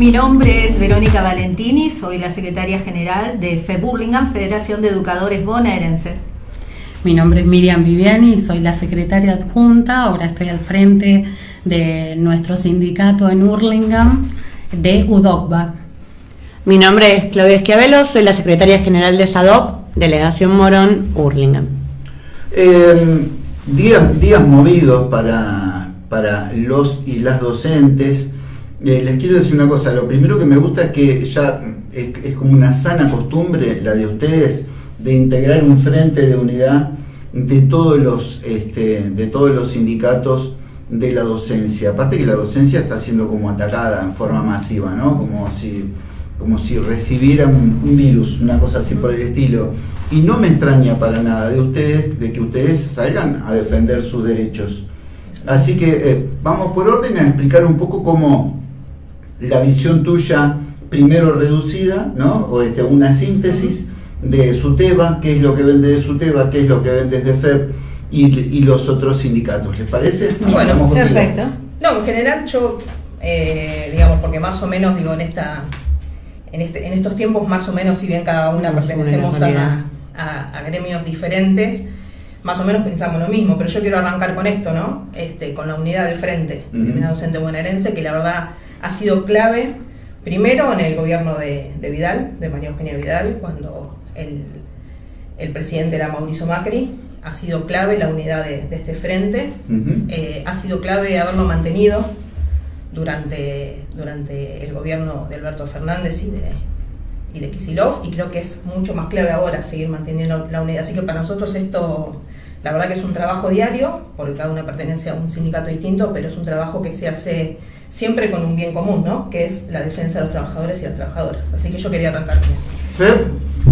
Mi nombre es Verónica Valentini, soy la secretaria general de FEBurlingame, Federación de Educadores Bonaerenses. Mi nombre es Miriam Viviani, soy la secretaria adjunta, ahora estoy al frente de nuestro sindicato en Hurlingham de UDOCBA. Mi nombre es Claudia Esquiavelo, soy la secretaria general de SADOP, Delegación Morón, Hurlingham. Días movidos para los y las docentes. Les quiero decir una cosa, lo primero que me gusta es que ya es como una sana costumbre la de ustedes de integrar un frente de unidad de todos los sindicatos de la docencia. Aparte que la docencia está siendo como atacada en forma masiva, ¿no? Como si recibiera un virus, una cosa así por el estilo. Y no me extraña para nada de que ustedes salgan a defender sus derechos. Así que vamos por orden a explicar un poco cómo la visión tuya, primero reducida, ¿no? O una síntesis de SUTEBA, qué es lo que ven de SUTEBA, qué es lo que ven desde FEB y los otros sindicatos. ¿Les parece? Bueno, perfecto. No, en general yo, digamos, porque más o menos, digo, en estos tiempos más o menos, si bien cada una pertenecemos a gremios diferentes, más o menos pensamos lo mismo, pero yo quiero arrancar con esto, ¿no? Con la unidad del frente, de unidad docente bonaerense, que la verdad ha sido clave, primero en el gobierno de Vidal, de María Eugenia Vidal, cuando el presidente era Mauricio Macri. Ha sido clave la unidad de este frente, ha sido clave haberlo mantenido durante el gobierno de Alberto Fernández y de Kicillof, y creo que es mucho más clave ahora seguir manteniendo la unidad. Así que para nosotros esto, la verdad que es un trabajo diario, porque cada una pertenece a un sindicato distinto, pero es un trabajo que se hace siempre con un bien común, ¿no? Que es la defensa de los trabajadores y las trabajadoras. Así que yo quería arrancar con eso. ¿Feb?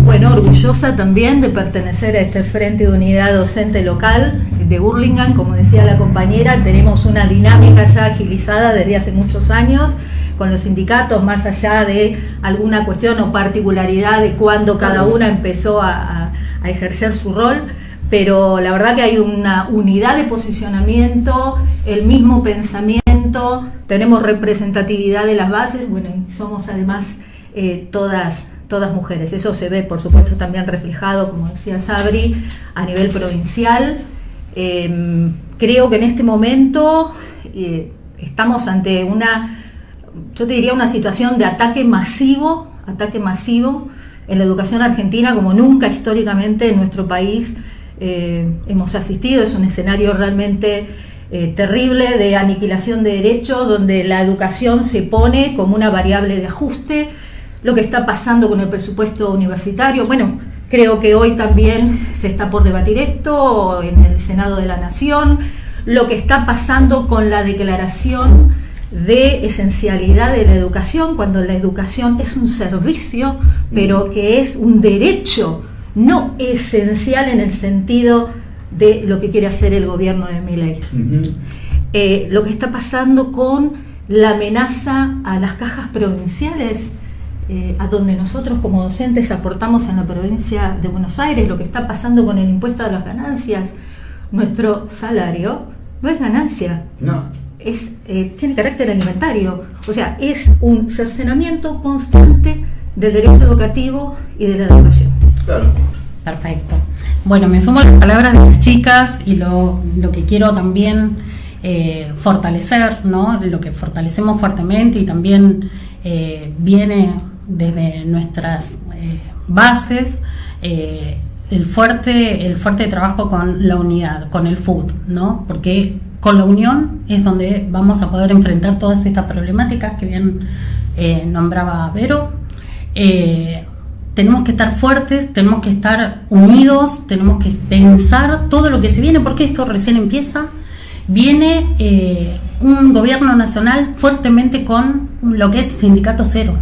Bueno, orgullosa también de pertenecer a este Frente de Unidad Docente Local de Hurlingham. Como decía la compañera, tenemos una dinámica ya agilizada desde hace muchos años con los sindicatos, más allá de alguna cuestión o particularidad de cuando cada una empezó a ejercer su rol, pero la verdad que hay una unidad de posicionamiento, el mismo pensamiento, tenemos representatividad de las bases, bueno, y somos además todas mujeres. Eso se ve, por supuesto, también reflejado, como decía Sabri, a nivel provincial. Creo que en este momento estamos ante yo te diría una situación de ataque masivo en la educación argentina como nunca históricamente en nuestro país hemos asistido. Es un escenario realmente terrible de aniquilación de derechos, donde la educación se pone como una variable de ajuste. Lo que está pasando con el presupuesto universitario, bueno, creo que hoy también se está por debatir esto en el Senado de la Nación, lo que está pasando con la declaración de esencialidad de la educación, cuando la educación es un servicio, pero que es un derecho no esencial en el sentido de lo que quiere hacer el gobierno de Milei. Lo que está pasando con la amenaza a las cajas provinciales, a donde nosotros como docentes aportamos en la provincia de Buenos Aires, lo que está pasando con el impuesto a las ganancias. Nuestro salario no es ganancia, no. Tiene carácter alimentario, o sea, es un cercenamiento constante del derecho educativo y de la educación. Claro. Perfecto. Bueno, me sumo a las palabras de las chicas y lo que quiero también fortalecer, ¿no? Lo que fortalecemos fuertemente y también viene desde nuestras bases, el fuerte trabajo con la unidad, con el FUD, ¿no? Porque con la unión es donde vamos a poder enfrentar todas estas problemáticas que bien nombraba Vero. Tenemos que estar fuertes, tenemos que estar unidos, tenemos que pensar todo lo que se viene, porque esto recién empieza. Viene un gobierno nacional fuertemente con lo que es sindicato cero.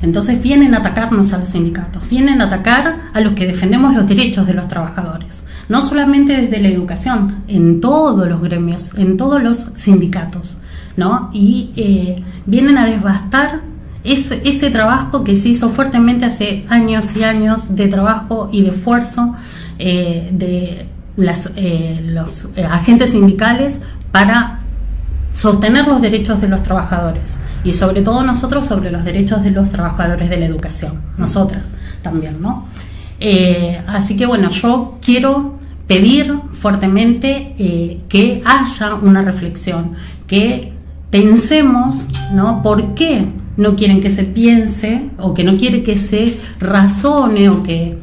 Entonces vienen a atacarnos a los sindicatos, vienen a atacar a los que defendemos los derechos de los trabajadores, no solamente desde la educación, en todos los gremios, en todos los sindicatos, ¿no? Y vienen a devastar ese trabajo que se hizo fuertemente hace años y años de trabajo y de esfuerzo de los agentes sindicales para sostener los derechos de los trabajadores y sobre todo nosotros sobre los derechos de los trabajadores de la educación, nosotras también, ¿no? Así que bueno, yo quiero pedir fuertemente que haya una reflexión, que pensemos, ¿no? ¿Por qué no quieren que se piense o que no quiere que se razone o que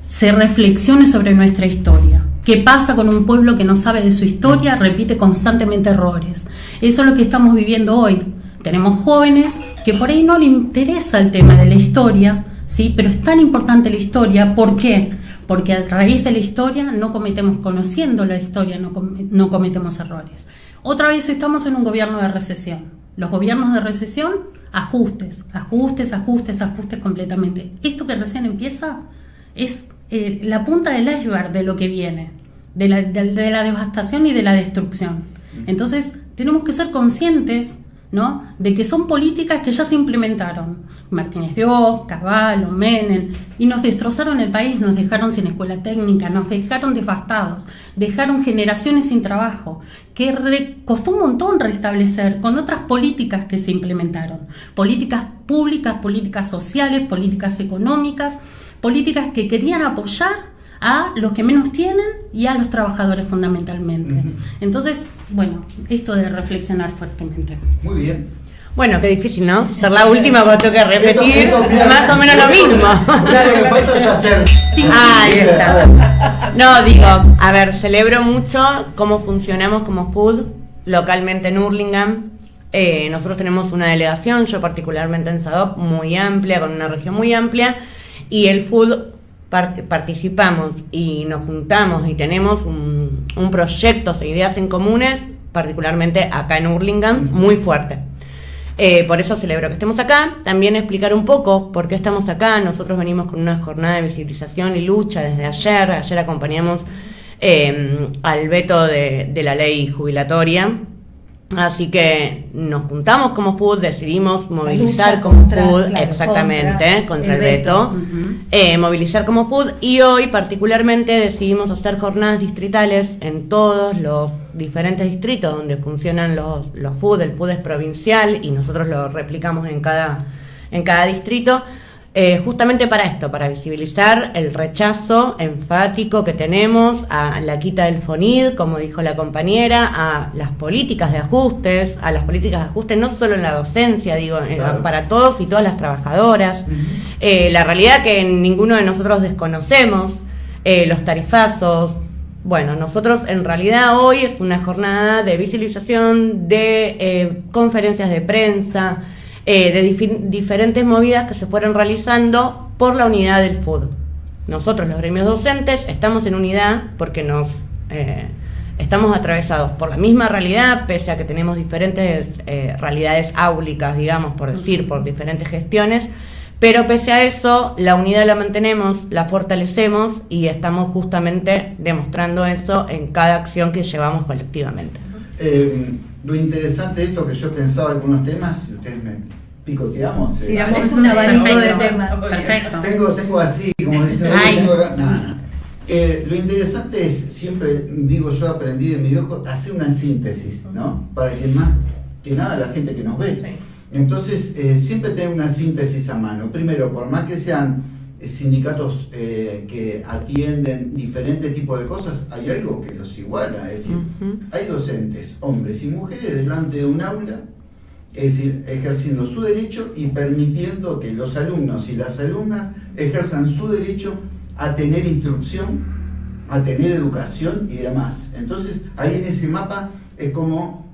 se reflexione sobre nuestra historia? ¿Qué pasa con un pueblo que no sabe de su historia, repite constantemente errores? Eso es lo que estamos viviendo hoy. Tenemos jóvenes que por ahí no les interesa el tema de la historia, ¿sí? Pero es tan importante la historia. ¿Por qué? Porque a raíz de la historia no cometemos, conociendo la historia, no cometemos errores. Otra vez estamos en un gobierno de recesión. Los gobiernos de recesión, ajustes completamente. Esto que recién empieza es la punta del iceberg de lo que viene, de la devastación y de la destrucción. Entonces tenemos que ser conscientes, ¿no?, de que son políticas que ya se implementaron. Martínez de Oz, Cavallo, Menem, y nos destrozaron el país, nos dejaron sin escuela técnica, nos dejaron devastados, dejaron generaciones sin trabajo, que costó un montón restablecer con otras políticas que se implementaron. Políticas públicas, políticas sociales, políticas económicas, políticas que querían apoyar a los que menos tienen y a los trabajadores fundamentalmente. Entonces, bueno, esto de reflexionar fuertemente. Muy bien. Bueno, qué difícil, ¿no? Ser la última cuando tengo que repetir esto, más o menos lo mismo. Claro, lo que falta es hacer. Ahí está. No, digo, a ver, celebro mucho cómo funcionamos como FUD localmente en Hurlingham. Nosotros tenemos una delegación, yo particularmente en SADOP, muy amplia, con una región muy amplia, y el FUD participamos y nos juntamos y tenemos un proyecto de ideas en comunes, particularmente acá en Hurlingham, muy fuerte. Por eso celebro que estemos acá. También explicar un poco por qué estamos acá. Nosotros venimos con una jornada de visibilización y lucha desde ayer. Ayer acompañamos al veto de la ley jubilatoria. Así que nos juntamos como FUD, decidimos movilizar como FUD, claro, exactamente, contra el veto, movilizar como FUD, y hoy particularmente decidimos hacer jornadas distritales en todos los diferentes distritos donde funcionan los FUD. El FUD es provincial y nosotros lo replicamos en cada distrito. Justamente para esto, para visibilizar el rechazo enfático que tenemos a la quita del FONID, como dijo la compañera, a las políticas de ajustes, no solo en la docencia, digo, claro, para todos y todas las trabajadoras. La realidad que ninguno de nosotros desconocemos, los tarifazos. Bueno, nosotros en realidad hoy es una jornada de visibilización, de conferencias de prensa, de diferentes movidas que se fueron realizando por la unidad del FUD. Nosotros, los gremios docentes, estamos en unidad porque estamos atravesados por la misma realidad, pese a que tenemos diferentes realidades áulicas, digamos, por decir, por diferentes gestiones, pero pese a eso, la unidad la mantenemos, la fortalecemos y estamos justamente demostrando eso en cada acción que llevamos colectivamente. Lo interesante de esto que yo pensaba algunos temas, si ustedes me picoteamos. Tiramos un abanico de temas. Perfecto. Tengo así, como dicen, lo interesante es, siempre digo yo, aprendí de mi viejo, hacer una síntesis, ¿no? Para que más que nada la gente que nos ve. Sí. Entonces, siempre tener una síntesis a mano. Primero, por más que sean sindicatos que atienden diferentes tipos de cosas, hay algo que los iguala, es decir, hay docentes, hombres y mujeres, delante de un aula, es decir, ejerciendo su derecho y permitiendo que los alumnos y las alumnas ejerzan su derecho a tener instrucción, a tener educación y demás. Entonces, ahí en ese mapa es como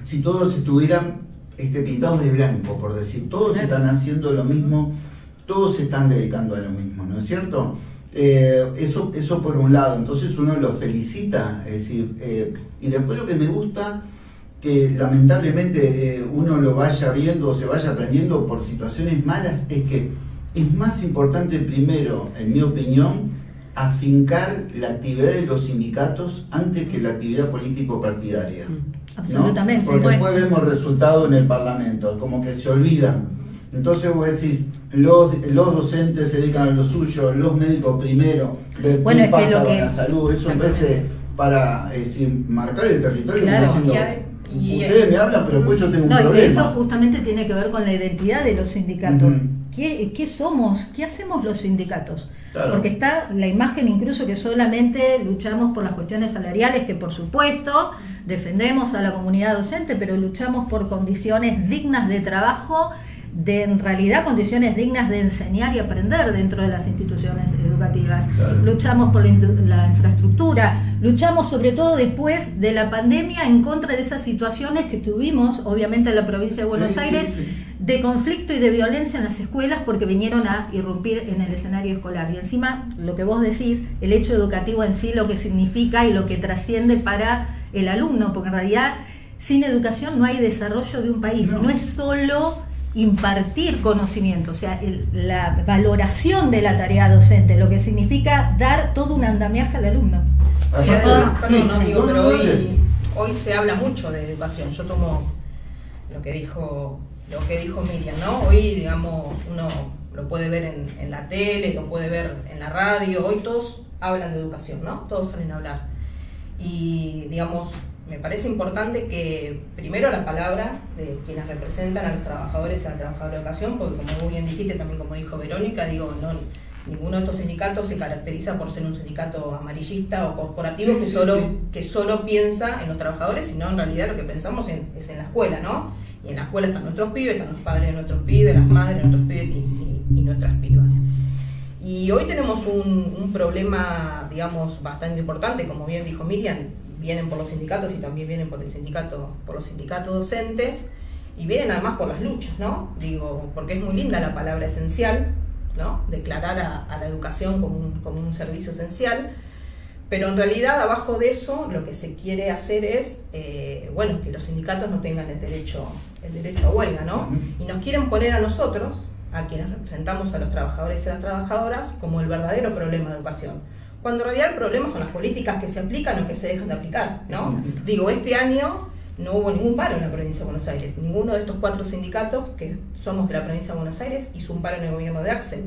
si todos estuvieran pintados de blanco, por decir, todos están haciendo lo mismo, todos se están dedicando a lo mismo, ¿no es cierto? Eso por un lado, entonces uno lo felicita, es decir, y después lo que me gusta, que lamentablemente uno lo vaya viendo o se vaya aprendiendo por situaciones malas, es que es más importante primero, en mi opinión, afincar la actividad de los sindicatos antes que la actividad político-partidaria. Absolutamente. ¿No? Porque después vemos resultados en el Parlamento, como que se olvidan. Entonces vos decís, los docentes se dedican a lo suyo, los médicos primero, bueno, pasa con la salud, eso en vez de para marcar el territorio. Claro. ustedes me hablan, pero después yo tengo un problema. problema. Eso justamente tiene que ver con la identidad de los sindicatos. ¿Qué somos? ¿Qué hacemos los sindicatos? Claro. Porque está la imagen incluso que solamente luchamos por las cuestiones salariales, que por supuesto defendemos a la comunidad docente, pero luchamos por condiciones dignas de trabajo, en realidad condiciones dignas de enseñar y aprender dentro de las instituciones educativas. Claro. Luchamos por la infraestructura, luchamos sobre todo después de la pandemia en contra de esas situaciones que tuvimos, obviamente en la provincia de Buenos Aires, de conflicto y de violencia en las escuelas porque vinieron a irrumpir en el escenario escolar. Y encima, lo que vos decís, el hecho educativo en sí, lo que significa y lo que trasciende para el alumno, porque en realidad sin educación no hay desarrollo de un país, no es solo impartir conocimiento, o sea, la valoración de la tarea docente, lo que significa dar todo un andamiaje al alumno. Pero hoy se habla mucho de educación. Yo tomo lo que dijo Miriam, ¿no? Hoy, digamos, uno lo puede ver en la tele, lo puede ver en la radio, hoy todos hablan de educación, ¿no? Todos salen a hablar. Y, digamos, me parece importante que primero la palabra de quienes representan a los trabajadores y a la trabajadora de educación, porque como muy bien dijiste, también como dijo Verónica, ninguno de estos sindicatos se caracteriza por ser un sindicato amarillista o corporativo que solo piensa en los trabajadores, sino en realidad lo que pensamos es en la escuela, ¿no? Y en la escuela están nuestros pibes, están los padres de nuestros pibes, las madres de nuestros pibes y nuestras pibas. Y hoy tenemos un problema, digamos, bastante importante, como bien dijo Miriam, vienen por los sindicatos y también vienen por los sindicatos docentes, y vienen además por las luchas, ¿no? Digo, porque es muy linda la palabra esencial, ¿no? Declarar a la educación como un servicio esencial, pero en realidad abajo de eso lo que se quiere hacer es, que los sindicatos no tengan el derecho a huelga, ¿no? Y nos quieren poner a nosotros, a quienes representamos a los trabajadores y a las trabajadoras, como el verdadero problema de educación. Cuando en realidad el problema son las políticas que se aplican o que se dejan de aplicar, ¿no? Digo, este año no hubo ningún paro en la provincia de Buenos Aires. Ninguno de estos 4 sindicatos que somos de la provincia de Buenos Aires hizo un paro en el gobierno de Axel.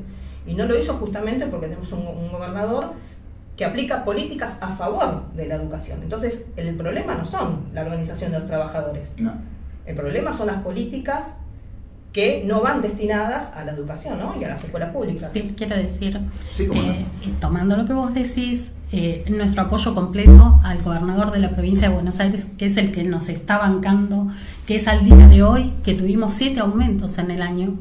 Y no lo hizo justamente porque tenemos un gobernador que aplica políticas a favor de la educación. Entonces, el problema no son la organización de los trabajadores. No. El problema son las políticas que no van destinadas a la educación, ¿no? Y a las escuelas públicas. Sí, quiero decir, tomando lo que vos decís, nuestro apoyo completo al gobernador de la provincia de Buenos Aires, que es el que nos está bancando, que es al día de hoy, que tuvimos 7 aumentos en el año,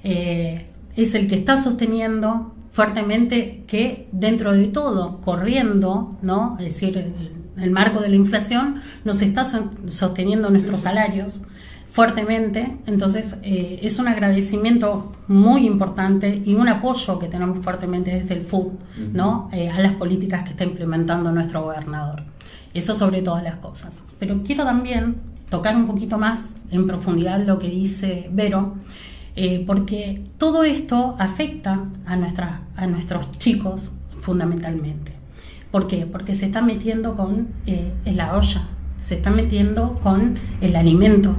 es el que está sosteniendo fuertemente que dentro de todo, corriendo, ¿no? Es decir, el marco de la inflación, nos está sosteniendo nuestros salarios fuertemente. Entonces es un agradecimiento muy importante y un apoyo que tenemos fuertemente desde el FUD, ¿no? A las políticas que está implementando nuestro gobernador. Eso sobre todas las cosas. Pero quiero también tocar un poquito más en profundidad lo que dice Vero, porque todo esto afecta a nuestros chicos fundamentalmente. ¿Por qué? Porque se está metiendo con la olla, se está metiendo con el alimento.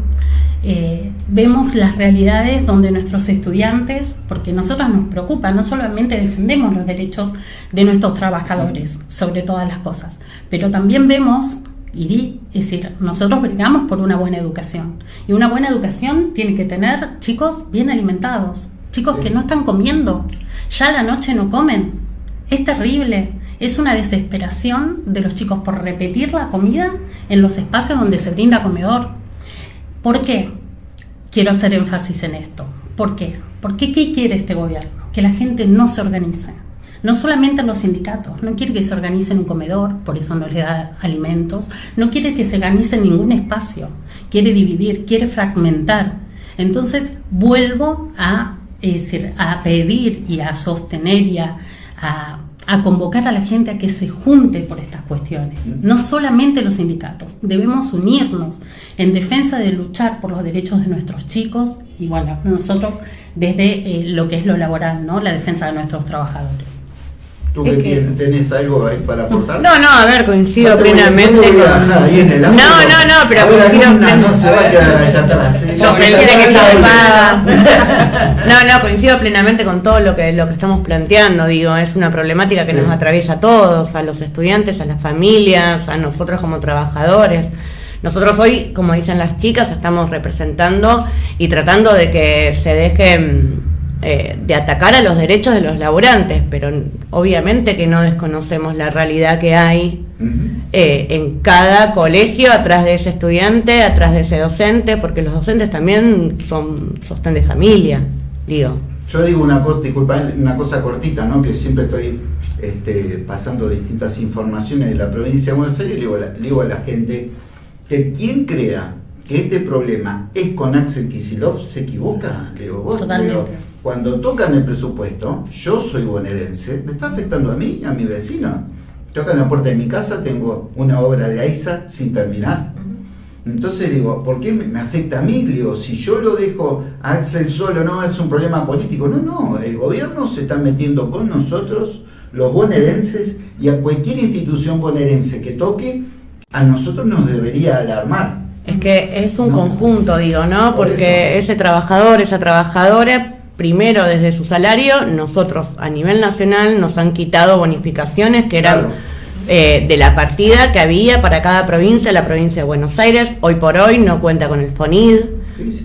Vemos las realidades donde nuestros estudiantes, porque nosotros nos preocupa, no solamente defendemos los derechos de nuestros trabajadores sobre todas las cosas, pero también vemos, es decir, nosotros brigamos por una buena educación, y una buena educación tiene que tener chicos bien alimentados, chicos que no están comiendo, ya a la noche no comen, es terrible. Es una desesperación de los chicos por repetir la comida en los espacios donde se brinda comedor. ¿Por qué? Quiero hacer énfasis en esto. ¿Por qué? Porque ¿qué quiere este gobierno? Que la gente no se organice. No solamente los sindicatos, no quiere que se organice en un comedor, por eso no le da alimentos, no quiere que se organice en ningún espacio, quiere dividir, quiere fragmentar. Entonces vuelvo a pedir y a sostener y a convocar a la gente a que se junte por estas cuestiones. No solamente los sindicatos, debemos unirnos en defensa de luchar por los derechos de nuestros chicos y bueno, nosotros desde lo que es lo laboral, ¿no? La defensa de nuestros trabajadores. ¿Tú que tenés algo ahí para aportar? No, a ver, coincido plenamente. No, pero coincido plenamente. No se va a quedar allá atrás. Yo prefiero que se coincido plenamente con todo lo que estamos planteando. Digo, es una problemática que nos atraviesa a todos, a los estudiantes, a las familias, a nosotros como trabajadores. nosotros hoy, como dicen las chicas, estamos representando y tratando de que se dejen de atacar a los derechos de los laburantes, pero obviamente que no desconocemos la realidad que hay en cada colegio, atrás de ese estudiante, atrás de ese docente, porque los docentes también son sostén de familia, digo. Yo digo una cosa, disculpa, una cosa cortita, ¿no? Que siempre estoy pasando distintas informaciones de la provincia de Buenos Aires, le digo a la gente que quien crea que este problema es con Axel Kicillof se equivoca. Le digo, vos, cuando tocan el presupuesto, yo soy bonaerense, me está afectando a mí y a mi vecino. Tocan la puerta de mi casa, tengo una obra de AISA sin terminar. Entonces digo, ¿por qué me afecta a mí? Digo, si yo lo dejo a Axel solo, no es un problema político. No, el gobierno se está metiendo con nosotros, los bonaerenses, y a cualquier institución bonaerense que toque, a nosotros nos debería alarmar. Es que es un conjunto, digo, ¿no? Porque ese trabajador, esa trabajadora, primero desde su salario, nosotros a nivel nacional nos han quitado bonificaciones que eran de la partida que había para cada provincia. La provincia de Buenos Aires hoy por hoy no cuenta con el FONID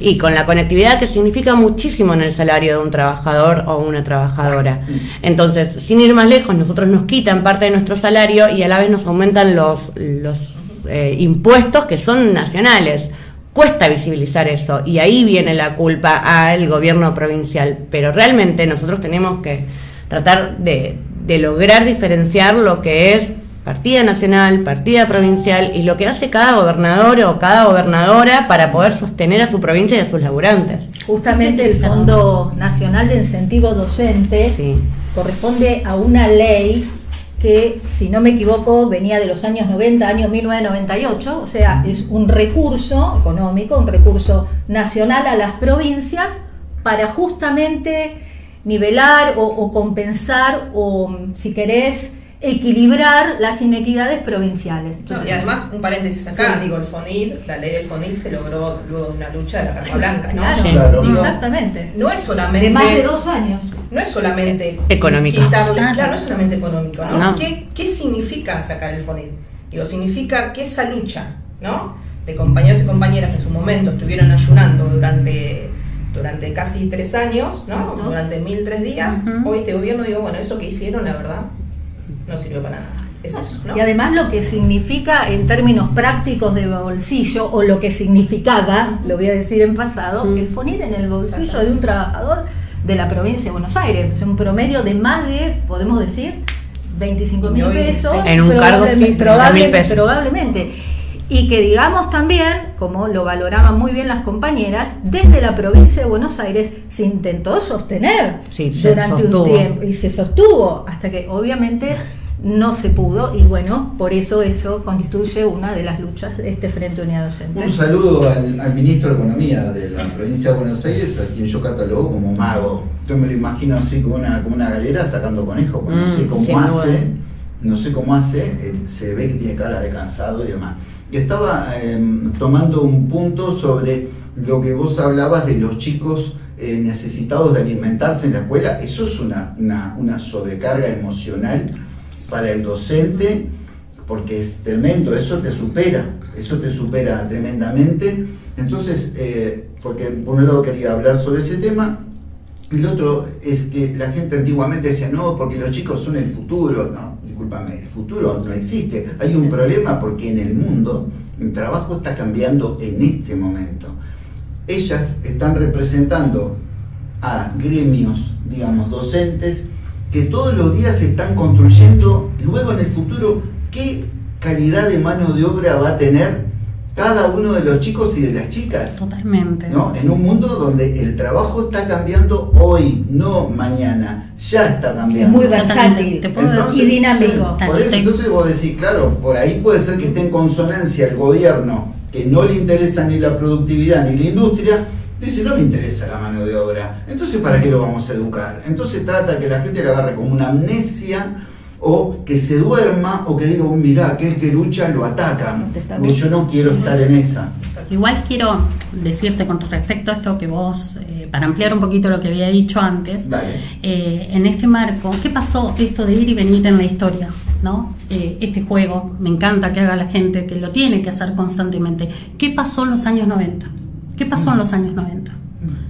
y con la conectividad, que significa muchísimo en el salario de un trabajador o una trabajadora. Entonces, sin ir más lejos, nosotros nos quitan parte de nuestro salario y a la vez nos aumentan los impuestos que son nacionales. Cuesta visibilizar eso y ahí viene la culpa al gobierno provincial, pero realmente nosotros tenemos que tratar de lograr diferenciar lo que es partida nacional, partida provincial y lo que hace cada gobernador o cada gobernadora para poder sostener a su provincia y a sus laburantes. Justamente el Fondo Nacional de Incentivo Docente corresponde a una ley que, si no me equivoco, venía de los años 90, año 1998, o sea, es un recurso económico, un recurso nacional a las provincias para justamente nivelar o compensar o, si querés, equilibrar las inequidades provinciales. Entonces, y además, un paréntesis acá, digo, el FONID, la ley del FONID se logró luego de una lucha de la Carpa Blanca, ¿no? Claro, digo, exactamente. No es solamente... De más de 2 años. No es solamente económico. Claro, no es solamente económico, ¿no? ¿Qué significa sacar el FONID? Digo, significa que esa lucha, ¿no? De compañeros y compañeras que en su momento estuvieron ayunando durante casi 3 años, ¿no? Durante 1003 días, hoy este gobierno digo, bueno, eso que hicieron, la verdad, no sirvió para nada. Es eso, ¿no? Y además lo que significa en términos prácticos de bolsillo, o lo que significaba, lo voy a decir en pasado, el FONID en el bolsillo de un trabajador de la provincia de Buenos Aires, un promedio de más de, podemos decir, 25.000 pesos. En un cargo sí, 30.000 pesos. Probablemente. Y que digamos también, como lo valoraban muy bien las compañeras, desde la provincia de Buenos Aires se intentó sostener durante un tiempo y se sostuvo hasta que obviamente no se pudo, y bueno, por eso constituye una de las luchas de este Frente Unidad Docente. Un saludo al ministro de Economía de la provincia de Buenos Aires, a quien yo catalogo como mago. Yo me lo imagino así como una galera sacando conejos, no sé cómo hace, se ve que tiene cara de cansado y demás. Y estaba tomando un punto sobre lo que vos hablabas de los chicos necesitados de alimentarse en la escuela. Eso es una sobrecarga emocional para el docente, porque es tremendo, eso te supera tremendamente. Entonces, porque por un lado quería hablar sobre ese tema, y el otro es que la gente antiguamente decía, no, porque los chicos son el futuro. No, discúlpame, el futuro no existe. Hay un problema porque en el mundo el trabajo está cambiando en este momento. Ellas están representando a gremios, digamos, docentes, que todos los días se están construyendo luego en el futuro qué calidad de mano de obra va a tener cada uno de los chicos y de las chicas. Totalmente. ¿No? En un mundo donde el trabajo está cambiando hoy, no mañana, ya está cambiando. Es muy versátil y dinámico. Por eso entonces vos decís, claro, por ahí puede ser que esté en consonancia el gobierno, que no le interesa ni la productividad ni la industria, dice, no me interesa la mano de obra, entonces ¿para qué lo vamos a educar? Entonces trata que la gente le agarre como una amnesia, o que se duerma, o que diga, mirá, aquel que lucha lo atacan, y yo no quiero estar en esa. Igual quiero decirte con respecto a esto que vos, para ampliar un poquito lo que había dicho antes, en este marco, ¿qué pasó esto de ir y venir en la historia? ¿no? Este juego, me encanta que haga la gente, que lo tiene que hacer constantemente. ¿Qué pasó en los años 90? ¿Qué pasó en los años 90?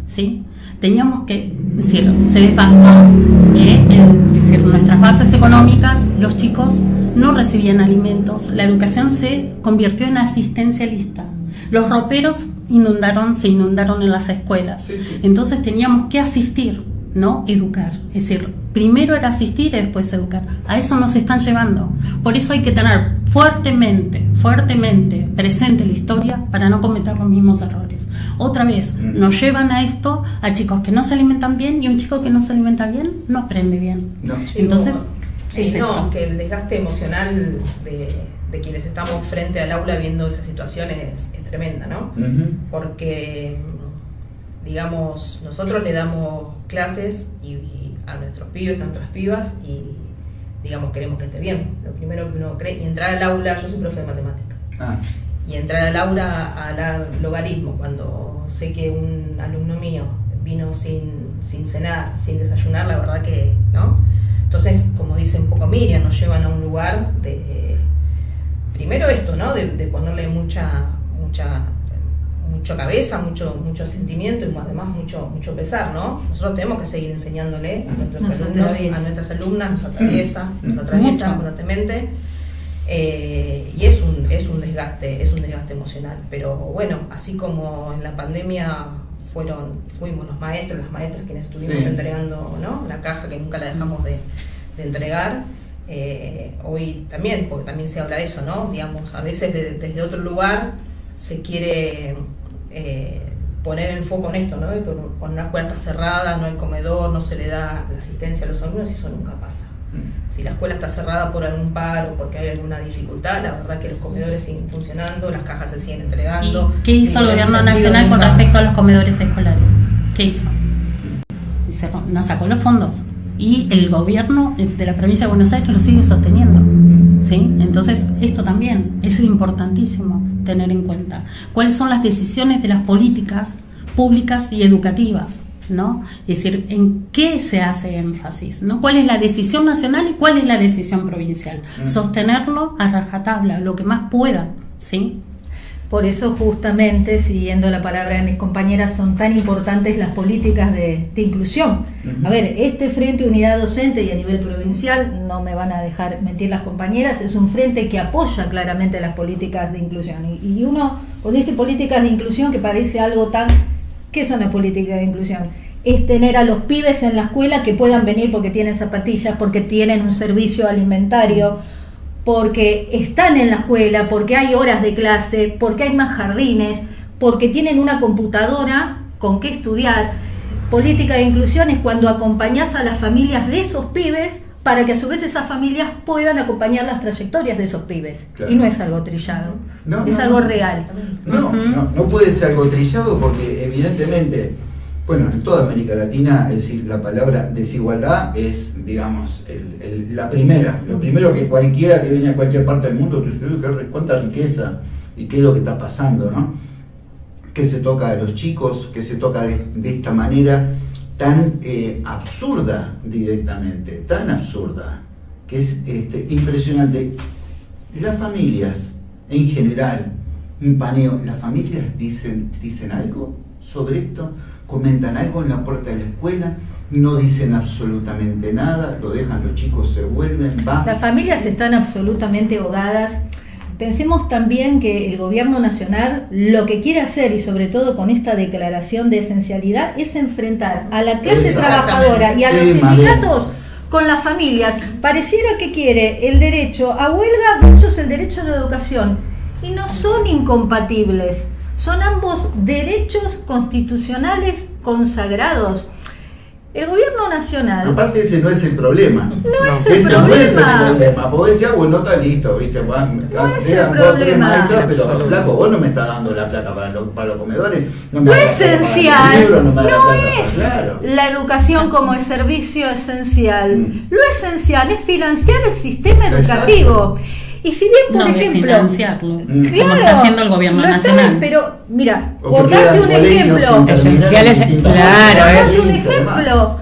¿Sí? Teníamos que, es decir, se devastó, es decir, nuestras bases económicas, los chicos no recibían alimentos, la educación se convirtió en asistencialista, los roperos se inundaron en las escuelas, entonces teníamos que asistir, no educar, es decir, primero era asistir y después educar, a eso nos están llevando, por eso hay que tener fuertemente presente la historia para no cometer los mismos errores. Otra vez, nos llevan a esto, a chicos que no se alimentan bien, y un chico que no se alimenta bien no aprende bien. No. Entonces, que el desgaste emocional de quienes estamos frente al aula viendo esa situación es tremenda, ¿no? Porque, digamos, nosotros le damos clases y a nuestros pibes, a nuestras pibas, y, digamos, queremos que esté bien. Lo primero que uno cree, y entrar al aula, yo soy profe de matemática. Y entrar al aula al logaritmo, cuando sé que un alumno mío vino sin cenar, sin desayunar, la verdad que, ¿no? Entonces, como dice un poco Miriam, nos llevan a un lugar de, primero esto, ¿no? De ponerle mucha cabeza, mucho sentimiento y además mucho pesar, ¿no? Nosotros tenemos que seguir enseñándole a nuestros alumnos, a nuestras alumnas, nos atraviesa fuertemente. Y es un desgaste emocional, pero bueno, así como en la pandemia fuimos los maestros, las maestras quienes estuvimos entregando, ¿no? La caja que nunca la dejamos de entregar, hoy también, porque también se habla de eso, ¿no? Digamos, a veces desde otro lugar se quiere poner el foco en esto, ¿no? Que cuando una escuela está cerrada, no hay comedor, no se le da la asistencia a los alumnos, y eso nunca pasa. Si la escuela está cerrada por algún paro, porque hay alguna dificultad, la verdad que los comedores siguen funcionando, las cajas se siguen entregando. ¿Y qué hizo el gobierno nacional con respecto a los comedores escolares? ¿Qué hizo? Nos sacó los fondos, y el gobierno de la provincia de Buenos Aires lo sigue sosteniendo, ¿sí? Entonces esto también es importantísimo tener en cuenta. ¿Cuáles son las decisiones de las políticas públicas y educativas? ¿No? Es decir, ¿en qué se hace énfasis? ¿No? ¿Cuál es la decisión nacional y cuál es la decisión provincial? Sostenerlo a rajatabla, lo que más pueda, ¿sí? Por eso, justamente, siguiendo la palabra de mis compañeras, son tan importantes las políticas de inclusión. A ver, este Frente Unidad Docente, y a nivel provincial, no me van a dejar mentir las compañeras, es un frente que apoya claramente las políticas de inclusión. Y uno, cuando dice políticas de inclusión, que parece algo tan... ¿Qué son las políticas de inclusión? Es tener a los pibes en la escuela que puedan venir porque tienen zapatillas, porque tienen un servicio alimentario, porque están en la escuela, porque hay horas de clase, porque hay más jardines, porque tienen una computadora con qué estudiar. Política de inclusión es cuando acompañás a las familias de esos pibes para que a su vez esas familias puedan acompañar las trayectorias de esos pibes. Claro. Y no es algo trillado, es algo real. No puede ser algo trillado, porque evidentemente, bueno, en toda América Latina, es decir, la palabra desigualdad es, digamos, la primera. Lo primero que cualquiera que viene a cualquier parte del mundo, tú dices, cuánta riqueza y qué es lo que está pasando, ¿no? Que se toca a los chicos, que se toca de esta manera tan absurda directamente, tan absurda, que es impresionante. Las familias, en general, un paneo, las familias dicen algo sobre esto, comentan algo en la puerta de la escuela, no dicen absolutamente nada, lo dejan, los chicos se vuelven, van. Las familias están absolutamente ahogadas. Pensemos también que el gobierno nacional lo que quiere hacer, y sobre todo con esta declaración de esencialidad, es enfrentar a la clase trabajadora y a los sindicatos con las familias. Pareciera que quiere el derecho a huelga versus el derecho a la educación, y no son incompatibles, son ambos derechos constitucionales consagrados. El gobierno nacional... Aparte, ese no es el problema. No es el problema. No es el problema. Vos decías, bueno, está listo, ¿viste? No es el problema. Maestras, pero flaco, vos no me estás dando la plata para los comedores. No lo esencial no es claro. La educación como el servicio esencial. Lo esencial es financiar el sistema educativo. Y si bien, por ejemplo, financiarlo, claro, como está haciendo el gobierno nacional. Pero mira, por darte un ejemplo, esenciales, claro, un ejemplo,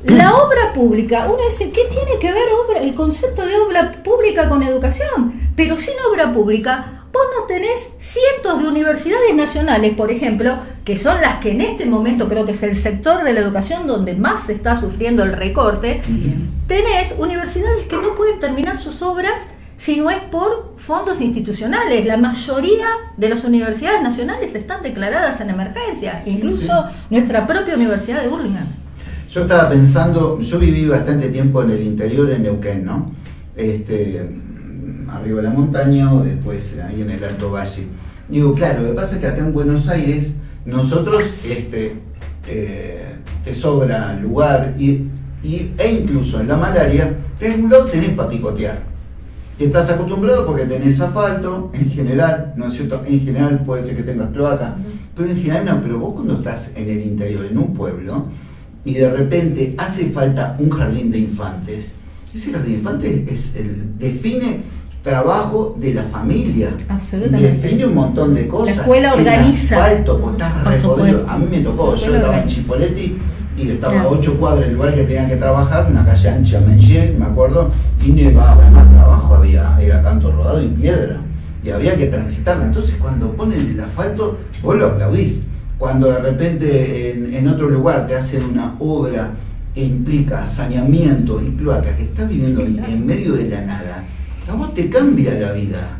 La obra pública, uno dice, ¿qué tiene que ver el concepto de obra pública con educación? Pero sin obra pública, vos no tenés cientos de universidades nacionales, por ejemplo, que son las que en este momento creo que es el sector de la educación donde más se está sufriendo el recorte. Tenés universidades que no pueden terminar sus obras si no es por fondos institucionales. La mayoría de las universidades nacionales están declaradas en emergencia, incluso nuestra propia Universidad de Burlingame. Yo estaba pensando, yo viví bastante tiempo en el interior, en Neuquén, ¿no? Arriba de la montaña o después ahí en el Alto Valle. Digo, claro, lo que pasa es que acá en Buenos Aires nosotros te sobra lugar e incluso en la malaria, en un lado tenés para picotear. Estás acostumbrado porque tenés asfalto, en general, ¿no es cierto? En general puede ser que tengas cloaca, pero en general no. Pero vos cuando estás en el interior, en un pueblo, y de repente hace falta un jardín de infantes, ese jardín de infantes define trabajo de la familia. Absolutamente. Define un montón de cosas. La escuela organiza. El asfalto, pues estás re jodido. A mí me tocó, yo estaba en Chipoleti y estaba a 8 cuadras del lugar que tenían que trabajar, una calle ancha, Mengel, me acuerdo, y nevaba, más trabajo era tanto rodado y piedra, y había que transitarla. Entonces cuando ponen el asfalto, vos lo aplaudís. Cuando de repente en otro lugar te hacen una obra que implica saneamiento y cloaca, que estás viviendo en medio de la nada, a vos te cambia la vida,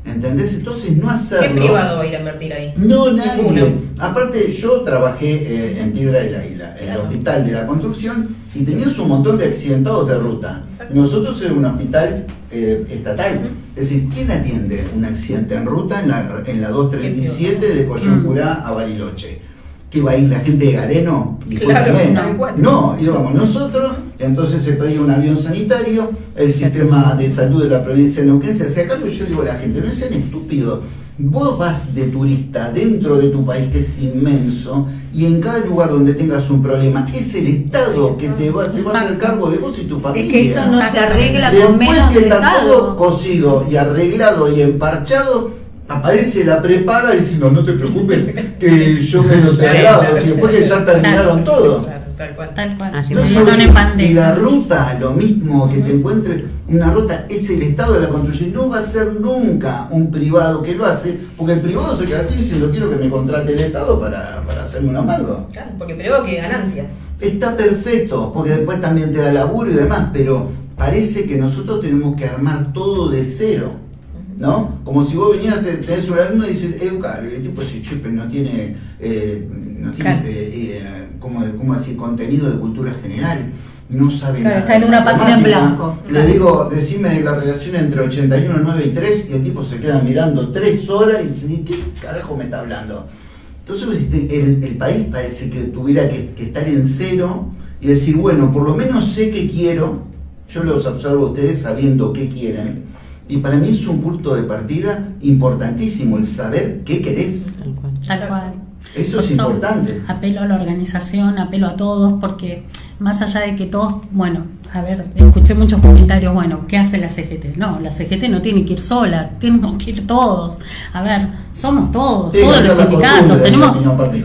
¿entendés? Entonces no hacerlo... ¿Qué privado va a ir a invertir ahí? No, nadie. Aparte yo trabajé en Piedra del Águila, en el hospital de la construcción, y tenías un montón de accidentados de ruta. Exacto. Nosotros era un hospital estatal. Es decir, ¿quién atiende un accidente en ruta en la 237 de Coyuncurá a Bariloche? ¿Qué va a ir la gente de Galeno? Claro, no, íbamos nosotros, entonces se pedía un avión sanitario, el sistema de salud de la provincia de Neuquén se hacía cargo, y yo digo a la gente, no sean estúpidos, vos vas de turista dentro de tu país que es inmenso, y en cada lugar donde tengas un problema, es el Estado que se va a hacer cargo de vos y tu familia. Es que esto no se arregla después con menos que está Estado. todo cosido y arreglado y emparchado, aparece la prepaga diciendo, no te preocupes, que yo me lo traslado, y después que ya terminaron todo. Tal cual. Así Y la ruta, lo mismo que te encuentres, una ruta es el Estado de la construcción, no va a ser nunca un privado que lo hace, porque el privado se queda así y dice, lo quiero que me contrate el Estado para hacerme unos mangos. Claro, porque privado que ganancias. Está perfecto, porque después también te da laburo y demás, pero parece que nosotros tenemos que armar todo de cero, ¿no? Como si vos venías, tenés un alumno y dices, educar, el tipo ese chip no tiene, ¿cómo decir? Contenido de cultura general, no sabe nada. Está en una página en blanco. Le digo, decime la relación entre 81, 9 y 3, y el tipo se queda mirando 3 horas y dice, ¿qué carajo me está hablando? Entonces el país parece que tuviera que estar en cero y decir, bueno, por lo menos sé qué quiero, yo los observo a ustedes sabiendo qué quieren. Y para mí es un punto de partida importantísimo el saber qué querés. Tal cual. Eso es importante. Apelo a la organización, apelo a todos, porque más allá de que todos, bueno, a ver, escuché muchos comentarios, bueno, ¿qué hace la CGT? No, la CGT no tiene que ir sola, tenemos que ir todos. A ver, somos todos, sí, todos los sindicatos, tenemos...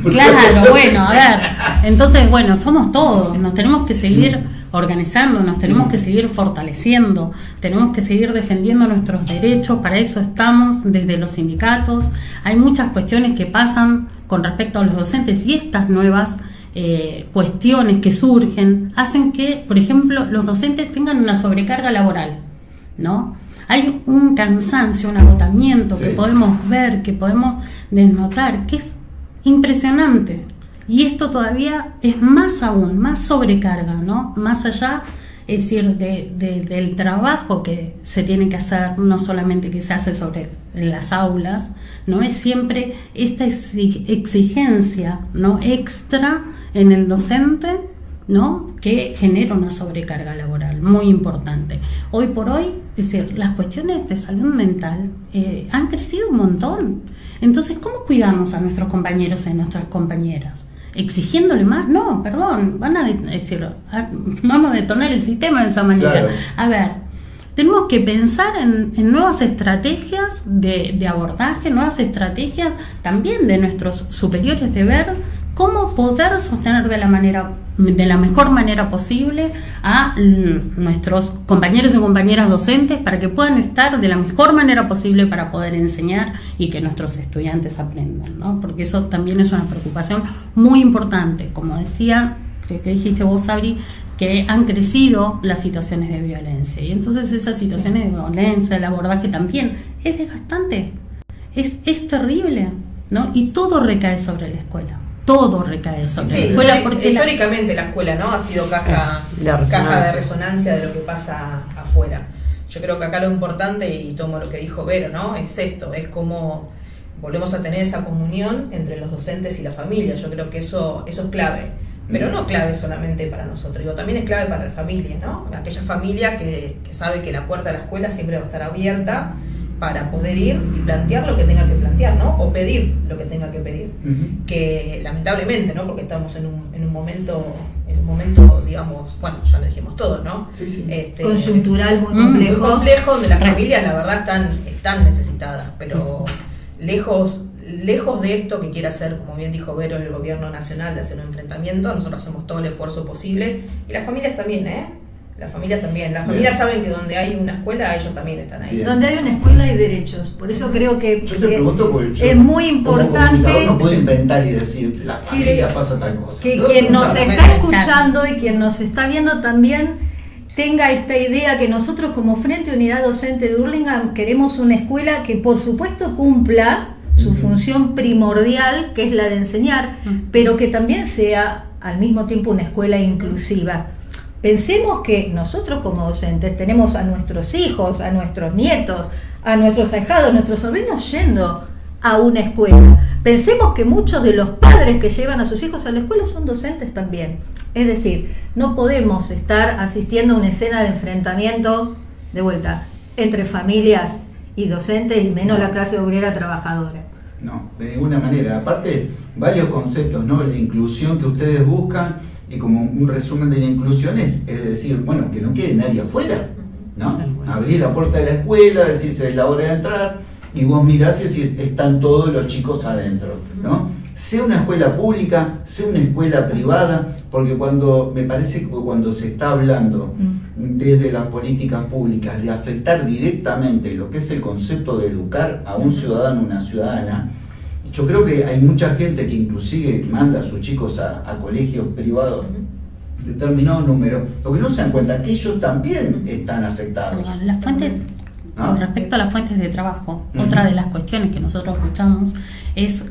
Claro, bueno, a ver, entonces, bueno, somos todos, nos tenemos que seguir organizándonos, tenemos que seguir fortaleciendo, tenemos que seguir defendiendo nuestros derechos, para eso estamos desde los sindicatos. Hay muchas cuestiones que pasan con respecto a los docentes y estas nuevas cuestiones que surgen hacen que, por ejemplo, los docentes tengan una sobrecarga laboral, ¿no? Hay un cansancio, un agotamiento que podemos ver, que podemos desnotar, que es impresionante. Y esto todavía es más aún, más sobrecarga, ¿no? Más allá, es decir, del trabajo que se tiene que hacer, no solamente que se hace sobre las aulas, ¿no? Es siempre esta exigencia, ¿no? Extra en el docente, ¿no? Que genera una sobrecarga laboral muy importante. Hoy por hoy, es decir, las cuestiones de salud mental han crecido un montón. Entonces, ¿cómo cuidamos a nuestros compañeros y a nuestras compañeras? ¿Exigiéndole más? No, perdón, vamos a detonar el sistema de esa manera. Claro. A ver, tenemos que pensar en nuevas estrategias de abordaje, nuevas estrategias también de nuestros superiores, de ver cómo poder sostener de la mejor manera posible a nuestros compañeros y compañeras docentes para que puedan estar de la mejor manera posible para poder enseñar y que nuestros estudiantes aprendan, ¿no? Porque eso también es una preocupación muy importante. Como decía, que dijiste vos, Sabri, que han crecido las situaciones de violencia, y entonces esas situaciones de violencia, el abordaje también es desgastante, es terrible, ¿no? Y todo recae sobre la escuela. Todo recae sobre la escuela, porque históricamente la escuela, ¿no?, ha sido caja de resonancia de lo que pasa afuera. Yo creo que acá lo importante, y tomo lo que dijo Vero, ¿no?, es esto, es cómo volvemos a tener esa comunión entre los docentes y la familia. Yo creo que eso es clave, pero no clave solamente para nosotros, digo, también es clave para la familia, ¿no? Aquella familia que sabe que la puerta de la escuela siempre va a estar abierta para poder ir y plantear lo que tenga que plantear, ¿no? O pedir lo que tenga que pedir. Que lamentablemente, ¿no?, porque estamos en un momento, digamos, bueno, ya lo dijimos todos, ¿no? Coyuntural muy complejo. Muy complejo, donde las familias, la verdad, están necesitadas, pero lejos de esto que quiera hacer, como bien dijo Vero, el gobierno nacional, de hacer un enfrentamiento, nosotros hacemos todo el esfuerzo posible, y las familias también, Las familias también. Las familias saben que donde hay una escuela, ellos también están ahí. Bien. Donde hay una escuela hay derechos. Por eso creo que yo es muy importante. No puedo inventar y decir, la familia pasa tal cosa. Que quien nos está escuchando y quien nos está viendo también tenga esta idea que nosotros como Frente Unidad Docente de Hurlingham queremos una escuela que por supuesto cumpla su función primordial, que es la de enseñar, pero que también sea al mismo tiempo una escuela inclusiva. Pensemos que nosotros como docentes tenemos a nuestros hijos, a nuestros nietos, a nuestros ahijados, nuestros sobrinos yendo a una escuela. Pensemos que muchos de los padres que llevan a sus hijos a la escuela son docentes también. Es decir, no podemos estar asistiendo a una escena de enfrentamiento, de vuelta, entre familias y docentes, y menos la clase obrera trabajadora. No, de ninguna manera. Aparte, varios conceptos, ¿no? La inclusión que ustedes buscan, y como un resumen de la inclusión es decir, bueno, que no quede nadie afuera, ¿no? Abrir la puerta de la escuela, decir es la hora de entrar, y vos mirás y decís, están todos los chicos adentro, ¿no? Sea una escuela pública, sea una escuela privada, porque me parece que cuando se está hablando desde las políticas públicas de afectar directamente lo que es el concepto de educar a un ciudadano, una ciudadana, yo creo que hay mucha gente que inclusive manda a sus chicos a colegios privados determinado número, lo que no se dan cuenta que ellos también están afectados. Las fuentes, con respecto a las fuentes de trabajo, otra de las cuestiones que nosotros luchamos es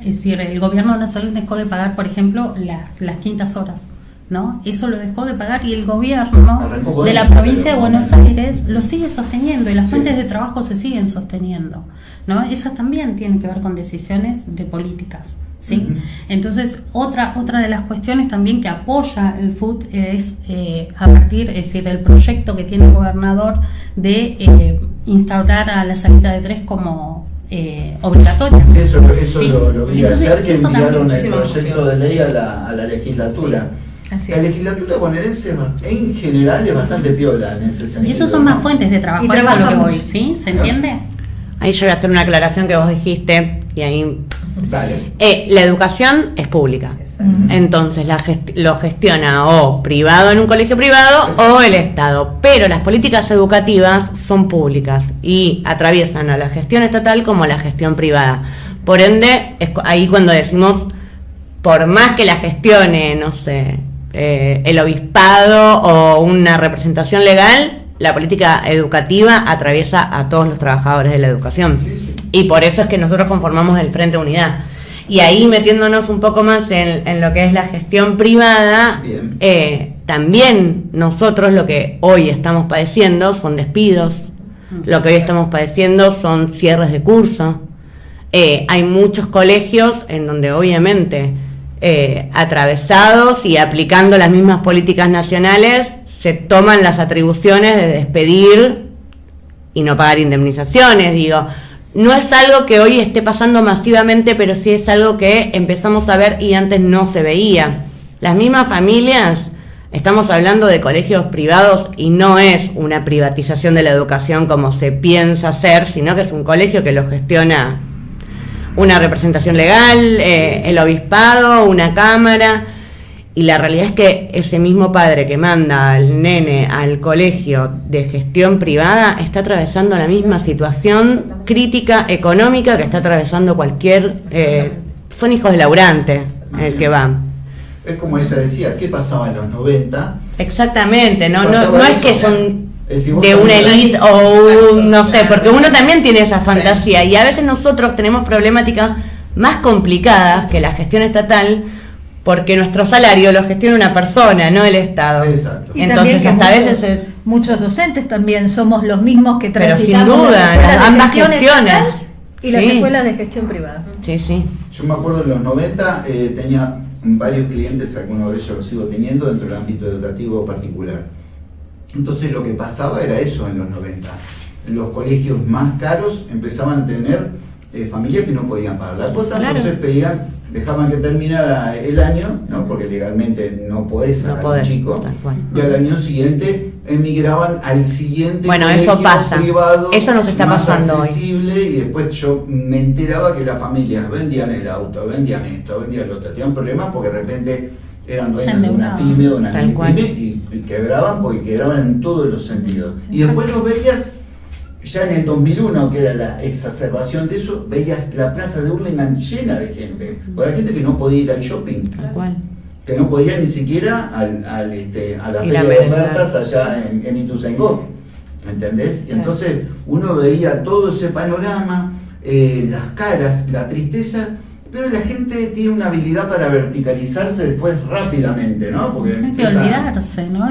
decir, el gobierno nacional dejó de pagar, por ejemplo, las quintas horas, ¿no? Eso lo dejó de pagar, y el gobierno de la provincia de Buenos Aires lo sigue sosteniendo, y las fuentes de trabajo se siguen sosteniendo, ¿no? Eso también tiene que ver con decisiones de políticas, ¿sí? Entonces, otra de las cuestiones también que apoya el FUT es a partir, es decir, el proyecto que tiene el gobernador de instaurar a la salida de 3 como obligatoria. Eso sí. lo vi ayer, que enviaron el proyecto de ley a la legislatura. Sí. La legislatura bonaerense en general es bastante piola en ese sentido. Y eso son más fuentes de trabajo, eso es lo que voy, ¿sí? ¿Se entiende? Ahí yo voy a hacer una aclaración que vos dijiste, y ahí... Dale. La educación es pública. Entonces lo gestiona o privado en un colegio privado o el Estado, pero las políticas educativas son públicas y atraviesan a la gestión estatal como a la gestión privada. Por ende, es ahí cuando decimos, por más que la gestione, no sé, el obispado o una representación legal, la política educativa atraviesa a todos los trabajadores de la educación. Y por eso es que nosotros conformamos el Frente Unidad. Y ahí, metiéndonos un poco más en lo que es la gestión privada, también nosotros lo que hoy estamos padeciendo son despidos, lo que hoy estamos padeciendo son cierres de curso. Hay muchos colegios en donde obviamente atravesados y aplicando las mismas políticas nacionales se toman las atribuciones de despedir y no pagar indemnizaciones. Digo, no es algo que hoy esté pasando masivamente, pero sí es algo que empezamos a ver y antes no se veía. Las mismas familias, estamos hablando de colegios privados y no es una privatización de la educación como se piensa hacer, sino que es un colegio que lo gestiona una representación legal, el obispado, una cámara, y la realidad es que ese mismo padre que manda al nene al colegio de gestión privada está atravesando la misma situación crítica económica que está atravesando cualquier... son hijos de laburantes el que va. Es como ella decía, ¿qué pasaba en los 90? Exactamente, no es que son decir, de una élite o un, no sé, porque uno también tiene esa fantasía, sí. Y a veces nosotros tenemos problemáticas más complicadas que la gestión estatal, porque nuestro salario lo gestiona una persona, no el Estado. Exacto. Y Entonces también que hasta muchos, veces es... muchos docentes también somos los mismos que Pero sin transitamos duda, las escuelas de ambas gestión gestiones. estatal y las Sí. escuelas de gestión privada. Sí, sí. Yo me acuerdo en los 90 tenía varios clientes, algunos de ellos los sigo teniendo dentro del ámbito educativo particular. Entonces lo que pasaba era eso en los 90. Los colegios más caros empezaban a tener familias que no podían pagar la cuota, Claro. entonces dejaban que terminara el año, ¿no? Porque legalmente no podés sacar No podés, un chico, tal cual. y al año siguiente emigraban al siguiente Bueno, colegio eso pasa. privado, Eso nos está más pasando hoy. accesible, y después yo me enteraba que las familias vendían el auto, vendían esto, vendían lo otro, tenían problemas porque de repente eran dueñas de una pyme, de una Tal cual. pyme, y quebraban porque quebraban en todos los sentidos. Y después los veías, ya en el 2001, que era la exacerbación de eso, veías la plaza de Hurlingham llena de gente. Porque hay gente que no podía ir al shopping, Tal cual. que no podía ni siquiera a la Ir feria a de merendar. ofertas allá en Ituzaingó. ¿Entendés? Y entonces uno veía todo ese panorama, las caras, la tristeza, pero la gente tiene una habilidad para verticalizarse después rápidamente, ¿no? Porque De olvidarse, ¿no?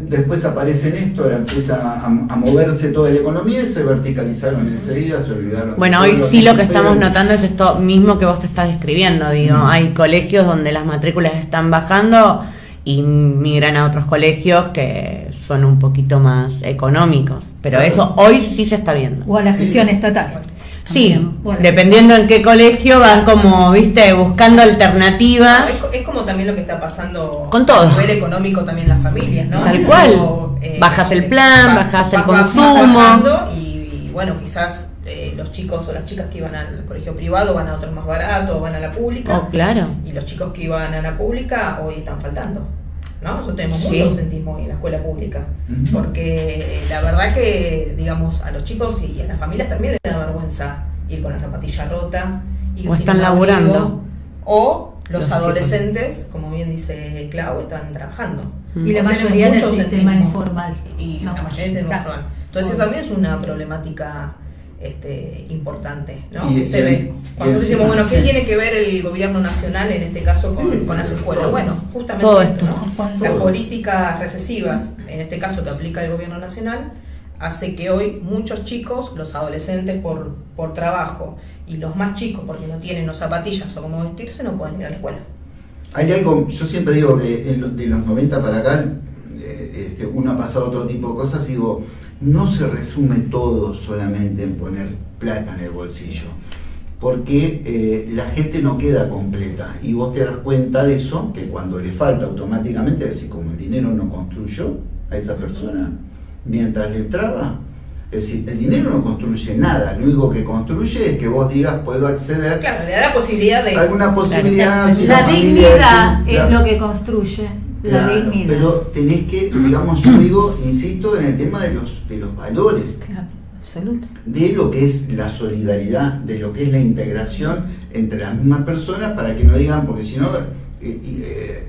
Después aparece Néstor, empieza a moverse toda la economía y se verticalizaron enseguida, se olvidaron. Bueno, de hoy todo sí lo que que estamos pero- notando es esto mismo que vos te estás describiendo, digo, hay colegios donde las matrículas están bajando y migran a otros colegios que son un poquito más económicos, pero Claro. eso hoy sí se está viendo. O a la gestión estatal. Sí, También. Bueno. dependiendo en qué colegio van como, viste, buscando alternativas. Es como también lo que está pasando Con todo. a nivel económico también las familias, ¿no? Tal cual. Digo, Bajas el plan, bajas el consumo. bajando y bueno, quizás los chicos o las chicas que iban al colegio privado van a otros más baratos, van a la pública. Oh, claro. Y los chicos que iban a la pública hoy están faltando, ¿no? Nosotros tenemos Sí. mucho ausentismo hoy en la escuela pública, Ujú. porque la verdad que, digamos, a los chicos y a las familias también les da vergüenza ir con la zapatilla rota, ir O sin están un abrigo, laburando. o los Los adolescentes, como bien dice Clau, están trabajando. Y la Tenemos mayoría en el mucho sistema ausentismo. informal. Y No, la mayoría en el claro. informal. Entonces eso también es una problemática importante, ¿no? Y- Que se ve. Cuando y decimos, encima, bueno, ¿qué sí. tiene que ver el gobierno nacional en este caso con las escuelas? Todo. Bueno, justamente Todo esto, esto. ¿no? Las políticas recesivas, en este caso que aplica el gobierno nacional, hace que hoy muchos chicos, los adolescentes por trabajo y los más chicos porque no tienen los zapatillas o cómo vestirse, no pueden ir a la escuela. Hay algo, yo siempre digo que de los 90 para acá, uno ha pasado todo tipo de cosas, digo, no se resume todo solamente en poner plata en el bolsillo, porque la gente no queda completa, y vos te das cuenta de eso, que cuando le falta automáticamente, así como el dinero no construyó a esa persona, mientras le entraba, es decir, el dinero no construye nada, lo único que construye es que vos digas, puedo acceder Claro, le da la posibilidad de... a alguna posibilidad. si La familia dignidad es- es lo que construye. La Claro, dignidad. pero tenés que, digamos, yo digo, insisto en el tema de los valores, Claro, absoluto. de lo que es la solidaridad, de lo que es la integración entre las mismas personas, para que no digan, porque si no,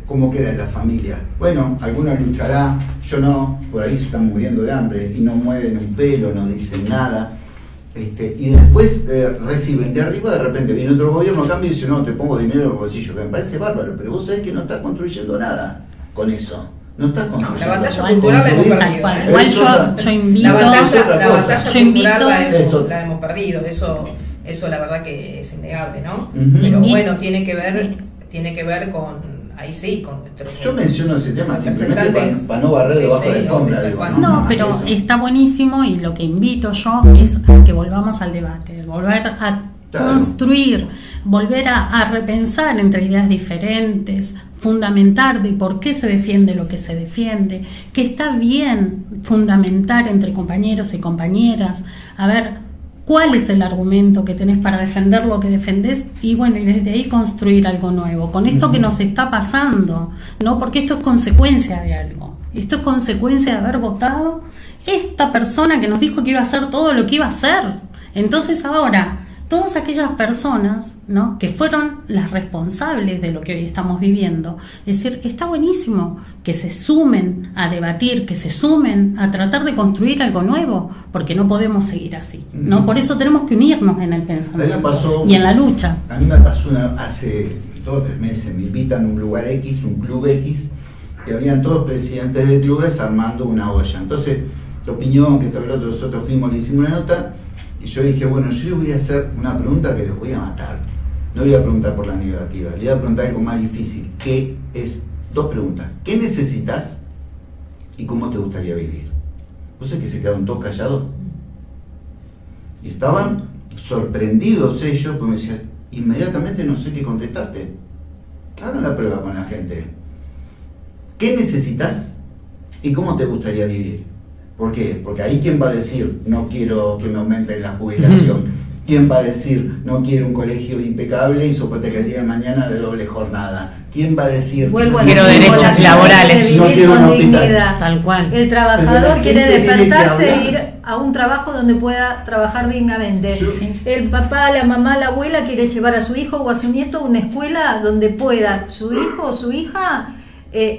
¿cómo queda en la familia? Bueno, algunos luchará, yo no, por ahí se están muriendo de hambre y no mueven un pelo, no dicen nada. Y después reciben de arriba, de repente viene otro gobierno a cambio y dice, no, te pongo dinero en el bolsillo, que me parece bárbaro, pero vos sabés que no estás construyendo nada con eso. No estás construyendo la batalla nada. cultural la hemos Construir- perdido. Tal cual. ¿eh? Igual Es yo otra- invito. La batalla, es otra la cosa. batalla Yo cultural invito- Eso. la hemos perdido, eso la verdad que es innegable, ¿no? Ujú. Pero Invito- bueno, tiene que ver Sí. con, ahí sí, con nuestro... Yo menciono ese tema simplemente representantes. para no barrer Sí, debajo sí, de la alfombra. tal Digo, cual. No, más pero que eso. está buenísimo y lo que invito yo es a que volvamos al debate, volver a Claro. construir, volver a repensar entre ideas diferentes, fundamentar de por qué se defiende lo que se defiende, que está bien fundamentar entre compañeros y compañeras. A ver, cuál es el argumento que tenés para defender lo que defendés y bueno, y desde ahí construir algo nuevo, con esto que nos está pasando, ¿no? Porque esto es consecuencia de algo, esto es consecuencia de haber votado esta persona que nos dijo que iba a hacer todo lo que iba a hacer. Entonces ahora, todas aquellas personas, ¿no?, que fueron las responsables de lo que hoy estamos viviendo, es decir, está buenísimo que se sumen a debatir, que se sumen a tratar de construir algo nuevo, porque no podemos seguir así, ¿no? Por eso tenemos que unirnos en el pensamiento y en la lucha. A mí me pasó hace 2 o 3 meses, me invitan a un lugar X, un club X, que habían todos presidentes de clubes armando una olla. Entonces, la opinión que todo el otro, nosotros fuimos, le hicimos una nota, y yo dije, bueno, yo les voy a hacer una pregunta que les voy a matar. No le voy a preguntar por la negativa, le voy a preguntar algo más difícil, que es 2 preguntas. ¿Qué necesitas y cómo te gustaría vivir? ¿Vos sabés que se quedaron todos callados? Y estaban sorprendidos ellos, porque me decían, inmediatamente no sé qué contestarte. Hagan la prueba con la gente. ¿Qué necesitas y cómo te gustaría vivir? ¿Por qué? Porque ahí quién va a decir, no quiero que me aumenten la jubilación. ¿Quién va a decir, no quiero un colegio impecable y suponte que el día de mañana de doble jornada? ¿Quién va a decir, quiero derechos laborales? No quiero un hospital. Tal cual. El trabajador quiere despertarse e ir a un trabajo donde pueda trabajar dignamente. Sí. El papá, la mamá, la abuela quiere llevar a su hijo o a su nieto a una escuela donde pueda su hijo o su hija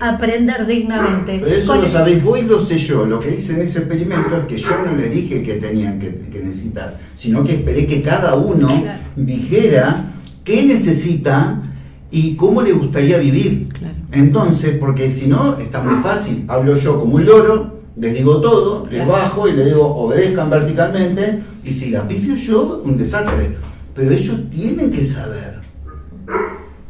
aprender dignamente. Pero eso lo sabéis vos y lo sé yo. Lo que hice en ese experimento es que yo no les dije que tenían que necesitar, sino que esperé que cada uno dijera qué necesita y cómo le gustaría vivir. Entonces, porque si no, está muy fácil. Hablo yo como un loro, les digo todo, les bajo y les digo obedezcan verticalmente, y si la pifio yo, un desastre. Pero ellos tienen que saber.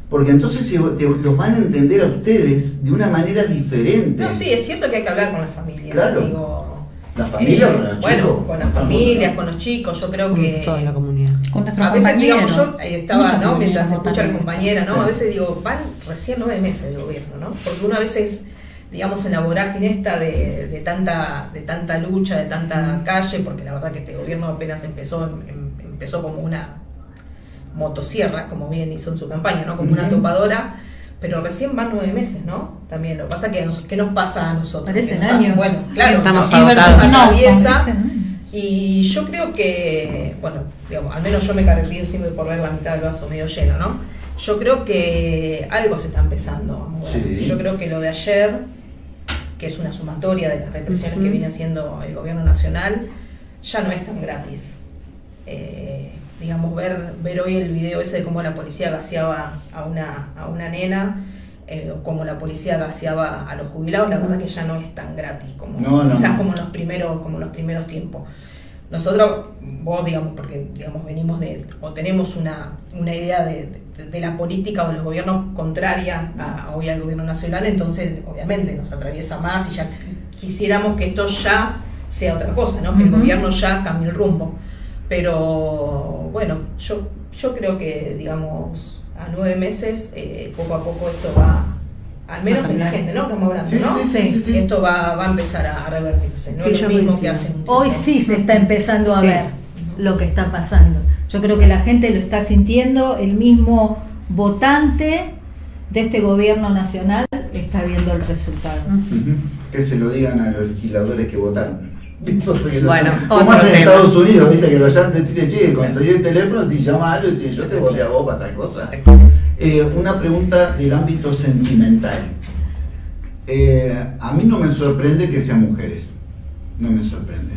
Porque entonces los van a entender a ustedes de una manera diferente. No, sí, es cierto que hay que hablar con la familia. Claro. Digo, la familia con los chicos. Bueno, con las familias, con los chicos, yo creo que toda la comunidad. Con nuestros a veces, compañeros. digamos, yo estaba, ¿no?, mientras escucha a la compañera, ¿no? Sí. A veces digo, van recién 9 meses de gobierno, ¿no? Porque uno a veces, digamos, en la vorágine esta de tanta lucha, de tanta calle, porque la verdad que este gobierno apenas empezó como una motosierra, como bien hizo en su campaña, ¿no?, como una topadora, pero recién van 9 meses, ¿no? También lo que pasa que ¿qué nos pasa a nosotros? Parecen años. Bueno, claro, estamos atraviesa. Y yo creo que, bueno, digamos, al menos yo me caracterizo siempre por ver la mitad del vaso medio lleno, ¿no? Yo creo que algo se está empezando a mover. Sí. Yo creo que lo de ayer, que es una sumatoria de las represiones que viene haciendo el gobierno nacional, ya no es tan gratis. Digamos, ver hoy el video ese de cómo la policía gaseaba a una nena, o cómo la policía gaseaba a los jubilados, la verdad que ya no es tan gratis como quizás como en los primeros tiempos. Nosotros, vos, digamos, porque digamos venimos o tenemos una idea de la política o de los gobiernos contraria hoy al gobierno nacional, entonces obviamente nos atraviesa más y ya quisiéramos que esto ya sea otra cosa, ¿no? Que el gobierno ya cambie el rumbo. Pero bueno, yo creo que, digamos, a 9 meses, poco a poco esto va, al menos en la gente, ¿no? Estamos hablando, ¿no? Sí. Esto va a empezar a revertirse, no es lo mismo que hace un tiempo. Hoy sí se está empezando a ver lo que está pasando. Yo creo que la gente lo está sintiendo, el mismo votante de este gobierno nacional está viendo el resultado. Que se lo digan a los legisladores que votaron. Bueno, como hacen en Estados Unidos, viste, que lo llaman de decirle, che, conseguí el teléfono, si llama algo y dice, yo te voté a vos para tal cosa. Una pregunta del ámbito sentimental. A mí no me sorprende que sean mujeres, no me sorprende,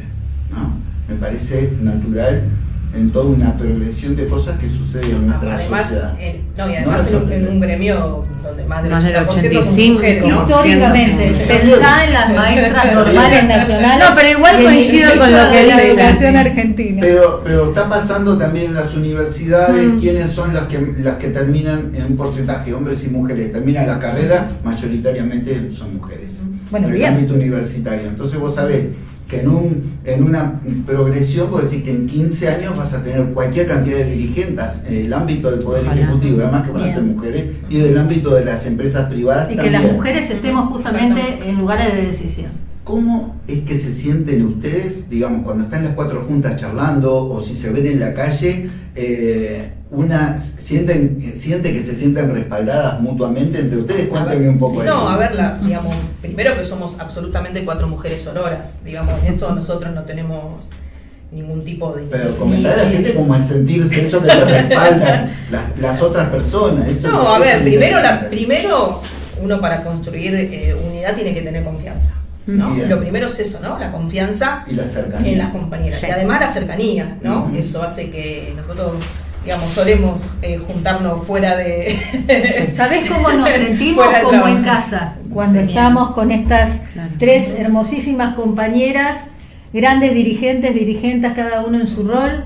¿no? Me parece natural en toda una progresión de cosas que suceden en nuestra sociedad. Además en un gremio donde más del 85%, son mujeres, ¿no? Históricamente, pensá en las maestras normales nacionales. No, pero igual coincido con lo que dice la dice educación argentina. Pero está pasando también en las universidades, quiénes son las que terminan en un porcentaje, hombres y mujeres, terminan la carrera, mayoritariamente son mujeres. Bueno, en el ámbito universitario. Entonces vos sabés que en una progresión, vos decís que en 15 años vas a tener cualquier cantidad de dirigentes en el ámbito del Poder Ejecutivo, además que van a ser mujeres, y del ámbito de las empresas privadas y también. que las mujeres estemos justamente en lugares de decisión. ¿cómo es que se sienten ustedes, digamos, cuando están las 4 juntas charlando o si se ven en la calle, siente que se sienten respaldadas mutuamente entre ustedes? Cuéntame un poco eso. No, a ver, digamos, primero que somos absolutamente 4 mujeres sororas, digamos, en esto nosotros no tenemos ningún tipo de... Pero comentar a la gente cómo es sentirse eso que te respaldan las otras personas. Eso, no, a ver, eso primero uno para construir unidad tiene que tener confianza, ¿no? Lo primero es eso, ¿no? La confianza y la cercanía en las compañeras. Sí. Y además la cercanía, ¿no? Eso hace que nosotros, digamos, solemos juntarnos fuera de... ¿Sabés cómo nos sentimos? Como en casa, cuando estamos con estas 3 hermosísimas compañeras, grandes dirigentes, cada uno en su rol,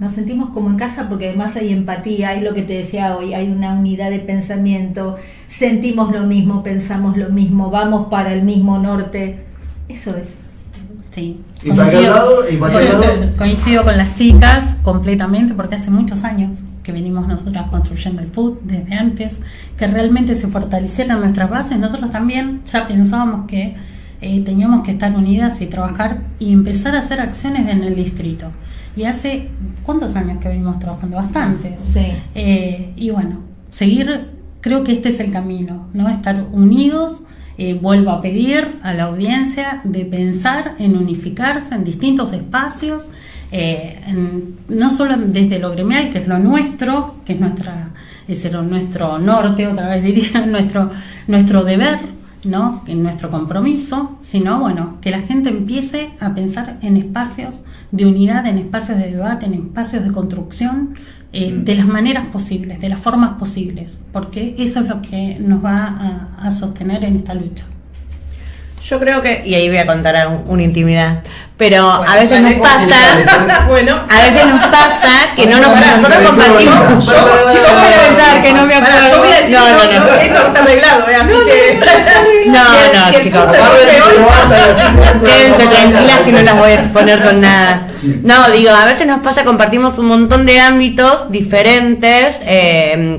nos sentimos como en casa porque además hay empatía, hay lo que te decía hoy, hay una unidad de pensamiento, sentimos lo mismo, pensamos lo mismo, vamos para el mismo norte, eso es. Sí. ¿Y para qué lado? Coincido con las chicas completamente porque hace muchos años que venimos nosotras construyendo el food desde antes, que realmente se fortalecieran nuestras bases. Nosotros también ya pensábamos que teníamos que estar unidas y trabajar y empezar a hacer acciones en el distrito. Y hace, ¿cuántos años que venimos trabajando? Bastantes. Sí. Y bueno, seguir, creo que este es el camino, ¿no? Estar unidos. Vuelvo a pedir a la audiencia de pensar en unificarse en distintos espacios, no solo desde lo gremial, que es lo nuestro, que es nuestro norte, otra vez diría, nuestro deber, ¿no? En nuestro compromiso, sino bueno, que la gente empiece a pensar en espacios de unidad, en espacios de debate, en espacios de construcción, de las maneras posibles, de las formas posibles, porque eso es lo que nos va a sostener en esta lucha. Yo creo que, y ahí voy a contar una intimidad, pero bueno, a veces nos pasa, que no nos nosotros compartimos. Yo voy a pensar que no me acuerdo. Yo voy a decir, no, esto está arreglado, así que. No, chicos. Quédense tranquilas que no las voy a exponer con nada. No, digo, a veces nos pasa, compartimos un montón de ámbitos diferentes,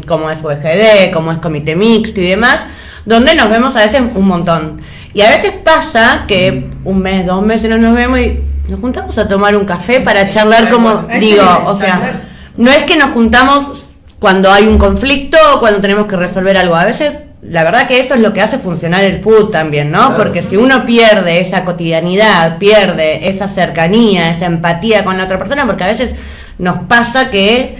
como es UGD, como es Comité Mixto y demás, donde nos vemos a veces un montón. Y a veces pasa que 1 mes, 2 meses no nos vemos y nos juntamos a tomar un café para charlar como, digo, o sea, no es que nos juntamos cuando hay un conflicto o cuando tenemos que resolver algo. A veces, la verdad que eso es lo que hace funcionar el food también, ¿no? Claro. Porque si uno pierde esa cotidianidad, pierde esa cercanía, esa empatía con la otra persona, porque a veces nos pasa que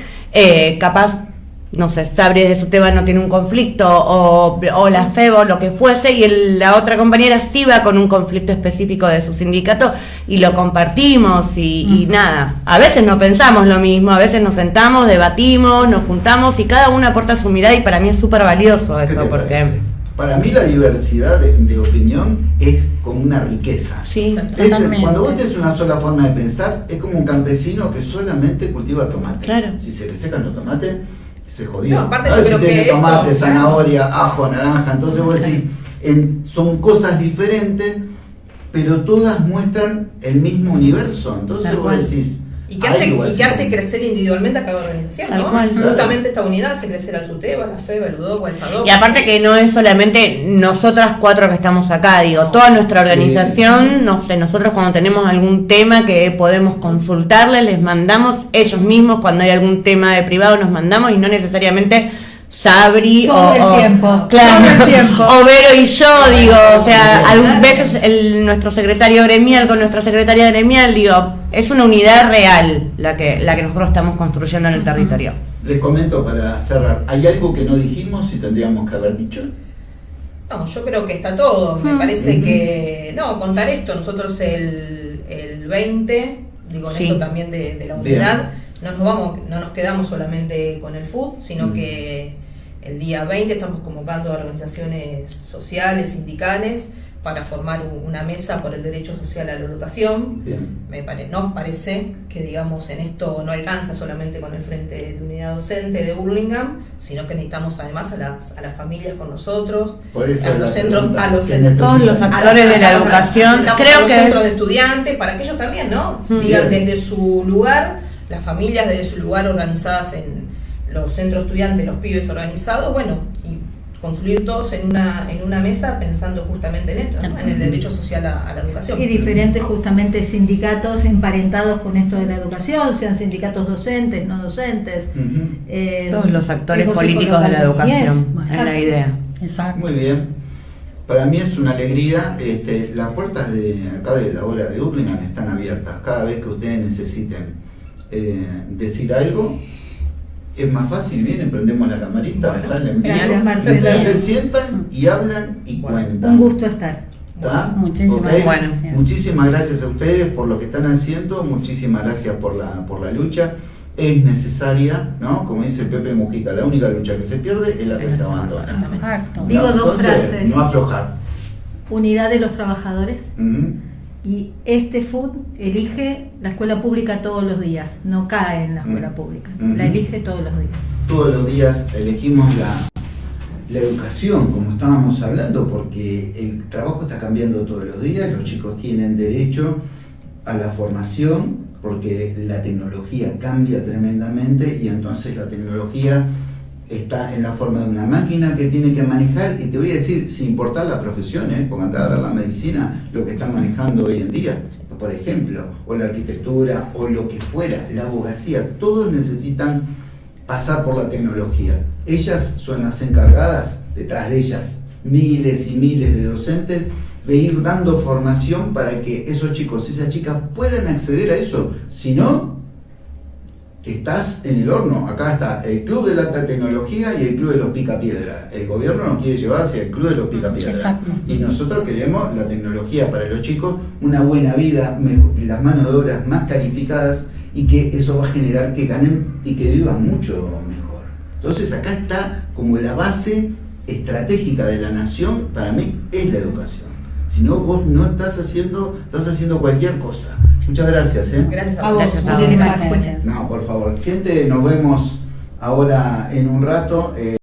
capaz, no sé, Sabri de su tema no tiene un conflicto o la FEBO, lo que fuese, y la otra compañera sí va con un conflicto específico de su sindicato y lo compartimos y nada, a veces no pensamos lo mismo, a veces nos sentamos, debatimos, nos juntamos y cada uno aporta su mirada y para mí es súper valioso eso, porque... Para mí la diversidad de opinión es como una riqueza. Sí, cuando vos tenés una sola forma de pensar, es como un campesino que solamente cultiva tomate. Claro. Si se le secan los tomates, se jodió. No, aparte yo creo si tiene que tomate, zanahoria, ajo, naranja, entonces vos decís, son cosas diferentes, pero todas muestran el mismo universo. Entonces vos decís... Y que hace crecer individualmente a cada organización, ¿no? Justamente esta unidad hace crecer al SUTEBA, a la FEBA, al UDOC, al SADOC. Y aparte que no es solamente nosotras 4 que estamos acá, digo, toda nuestra organización, no sé, nosotros cuando tenemos algún tema que podemos consultarles, les mandamos ellos mismos, cuando hay algún tema de privado nos mandamos y no necesariamente Sabri todo el tiempo, claro, todo el tiempo. O Vero y yo, digo, o sea, algunas veces nuestro secretario gremial con nuestra secretaria gremial, digo, es una unidad real la que nosotros estamos construyendo en el territorio. Les comento para cerrar, ¿hay algo que no dijimos y tendríamos que haber dicho? No, yo creo que está todo, me parece que, contar esto, nosotros el 20, digo, en esto también de la unidad, no nos quedamos solamente con el food, sino que el día 20 estamos convocando a organizaciones sociales, sindicales, para formar una mesa por el derecho social a la educación. Nos parece que, digamos, en esto no alcanza solamente con el Frente de Unidad Docente de Burlingame, sino que necesitamos además a las familias con nosotros, por eso a los centros, todos los actores de la educación, creo que centros de estudiantes, para que ellos también, ¿no? Digan desde su lugar, las familias desde su lugar organizadas en los centros estudiantes, los pibes organizados, bueno, y confluir todos en una mesa pensando justamente en esto, ¿no? En el derecho social a la educación. Y diferentes justamente sindicatos emparentados con esto de la educación, sean sindicatos docentes, no docentes. Todos los actores políticos de la educación, es la idea. Exacto. Muy bien. Para mí es una alegría. Las puertas de acá de la hora de Hurlingham están abiertas. Cada vez que ustedes necesiten decir algo, es más fácil, vienen, prendemos la camarita, salen, gracias, Marcela. se sientan y hablan y cuentan. Un gusto estar. ¿Está? Muchísimas gracias. Muchísimas gracias a ustedes por lo que están haciendo, muchísimas gracias por la lucha. Es necesaria, ¿no? Como dice Pepe Mujica, la única lucha que se pierde es la que se abandona. Exacto. Digo dos frases. No aflojar. Unidad de los trabajadores. Y Food elige la escuela pública todos los días, no cae en la escuela pública, la elige todos los días. Todos los días elegimos la educación, como estábamos hablando, porque el trabajo está cambiando todos los días, los chicos tienen derecho a la formación, porque la tecnología cambia tremendamente y entonces la tecnología está en la forma de una máquina que tiene que manejar, y te voy a decir, sin importar la profesión, porque andar a ver la medicina, lo que están manejando hoy en día, por ejemplo, o la arquitectura, o lo que fuera, la abogacía, todos necesitan pasar por la tecnología. Ellas son las encargadas, detrás de ellas, miles y miles de docentes, de ir dando formación para que esos chicos y esas chicas puedan acceder a eso. Si no, estás en el horno. Acá está el Club de la Alta Tecnología y el Club de los Picapiedra. El gobierno nos quiere llevar hacia el Club de los Picapiedra. Exacto. Y nosotros queremos la tecnología para los chicos, una buena vida, las manos de obra más calificadas, y que eso va a generar que ganen y que vivan mucho mejor. Entonces acá está como la base estratégica de la nación, para mí, es la educación. Si no, vos no estás haciendo cualquier cosa. Muchas gracias. Gracias a vos. vos. Muchísimas gracias. No, por favor. Gente, nos vemos ahora en un rato.